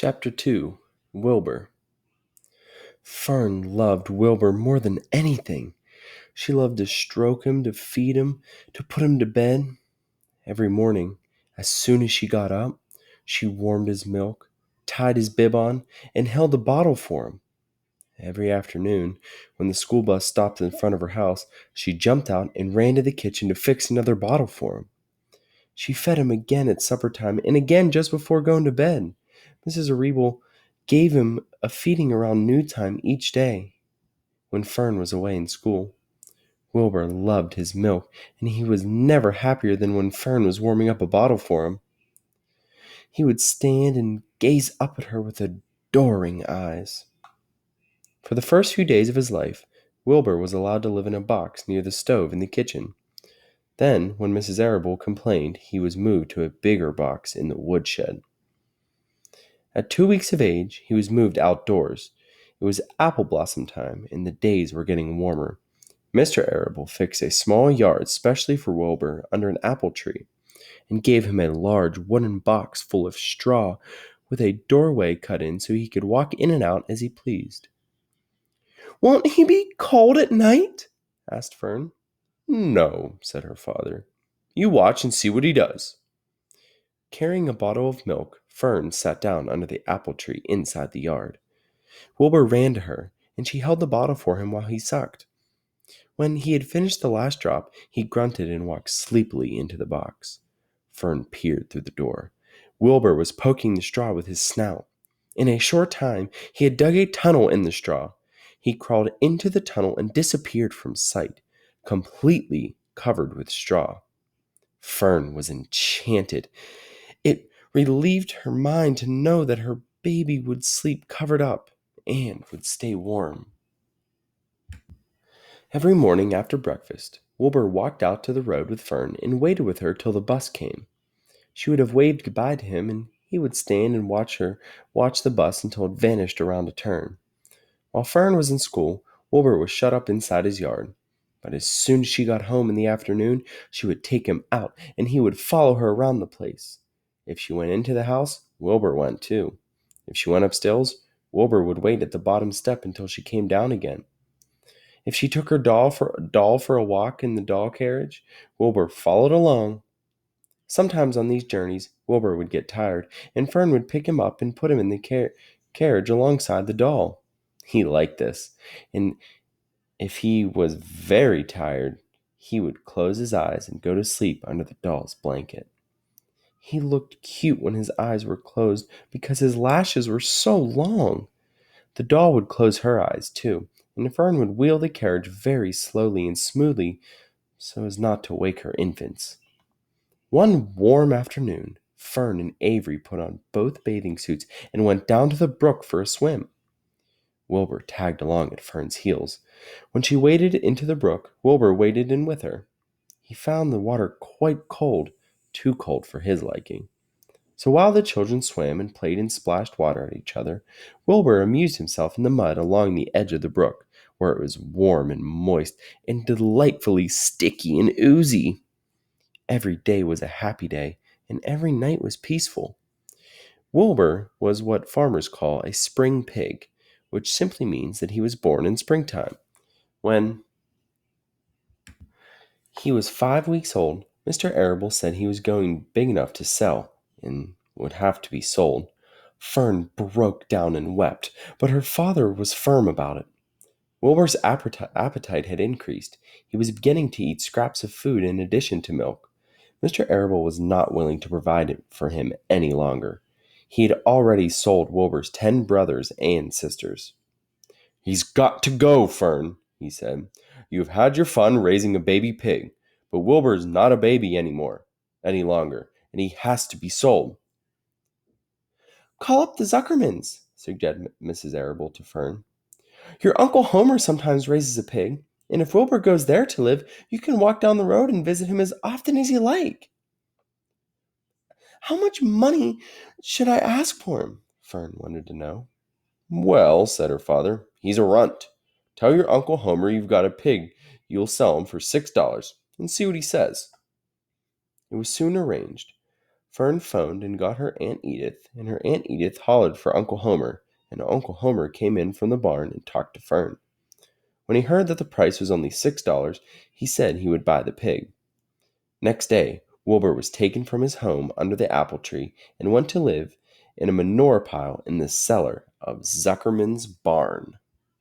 Chapter 2 Wilbur. Fern loved Wilbur more than anything. She loved to stroke him, to feed him, to put him to bed. Every morning, as soon as she got up, she warmed his milk, tied his bib on, and held the bottle for him. Every afternoon, when the school bus stopped in front of her house, she jumped out and ran to the kitchen to fix another bottle for him. She fed him again at supper time and again just before going to bed. Mrs. Ariebel gave him a feeding around noontime each day when Fern was away in school. Wilbur loved his milk, and he was never happier than when Fern was warming up a bottle for him. He would stand and gaze up at her with adoring eyes. For the first few days of his life, Wilbur was allowed to live in a box near the stove in the kitchen. Then, when Mrs. Arable complained, he was moved to a bigger box in the woodshed. At 2 weeks of age, he was moved outdoors. It was apple blossom time, and the days were getting warmer. Mr. Arable fixed a small yard specially for Wilbur under an apple tree, and gave him a large wooden box full of straw with a doorway cut in so he could walk in and out as he pleased. "Won't he be cold at night?" asked Fern. "No," said her father. "You watch and see what he does." Carrying a bottle of milk, Fern sat down under the apple tree inside the yard. Wilbur ran to her, and she held the bottle for him while he sucked. When he had finished the last drop, he grunted and walked sleepily into the box. Fern peered through the door. Wilbur was poking the straw with his snout. In a short time, he had dug a tunnel in the straw. He crawled into the tunnel and disappeared from sight, completely covered with straw. Fern was enchanted. It relieved her mind to know that her baby would sleep covered up and would stay warm. Every morning after breakfast, Wilbur walked out to the road with Fern and waited with her till the bus came. She would have waved goodbye to him, and he would stand and watch the bus until it vanished around a turn. While Fern was in school, Wilbur was shut up inside his yard. But as soon as she got home in the afternoon, she would take him out, and he would follow her around the place. If she went into the house, Wilbur went too. If she went upstairs, Wilbur would wait at the bottom step until she came down again. If she took her doll for a walk in the doll carriage, Wilbur followed along. Sometimes on these journeys, Wilbur would get tired, and Fern would pick him up and put him in the carriage alongside the doll. He liked this, and if he was very tired, he would close his eyes and go to sleep under the doll's blanket. He looked cute when his eyes were closed because his lashes were so long. The doll would close her eyes too, and Fern would wheel the carriage very slowly and smoothly so as not to wake her infants. One warm afternoon, Fern and Avery put on both bathing suits and went down to the brook for a swim. Wilbur tagged along at Fern's heels. When she waded into the brook, Wilbur waded in with her. He found the water quite cold, too cold for his liking. So while the children swam and played and splashed water at each other, Wilbur amused himself in the mud along the edge of the brook, where it was warm and moist and delightfully sticky and oozy. Every day was a happy day, and every night was peaceful. Wilbur was what farmers call a spring pig, which simply means that he was born in springtime. When he was 5 weeks old, Mr. Arable said he was going big enough to sell and would have to be sold. Fern broke down and wept, but her father was firm about it. Wilbur's appetite had increased. He was beginning to eat scraps of food in addition to milk. Mr. Arable was not willing to provide it for him any longer. He had already sold Wilbur's 10 brothers and sisters. "He's got to go, Fern," he said. "You've had your fun raising a baby pig, but Wilbur's not a baby any longer, and he has to be sold." "Call up the Zuckermans," suggested Mrs. Arable to Fern. "Your Uncle Homer sometimes raises a pig, and if Wilbur goes there to live, you can walk down the road and visit him as often as you like." "How much money should I ask for him?" Fern wanted to know. "Well," said her father, "he's a runt. Tell your Uncle Homer you've got a pig you'll sell him for $6, and see what he says." It was soon arranged. Fern phoned and got her Aunt Edith, and her Aunt Edith hollered for Uncle Homer, and Uncle Homer came in from the barn and talked to Fern. When he heard that the price was only $6, he said he would buy the pig. Next day, Wilbur was taken from his home under the apple tree and went to live in a manure pile in the cellar of Zuckerman's barn.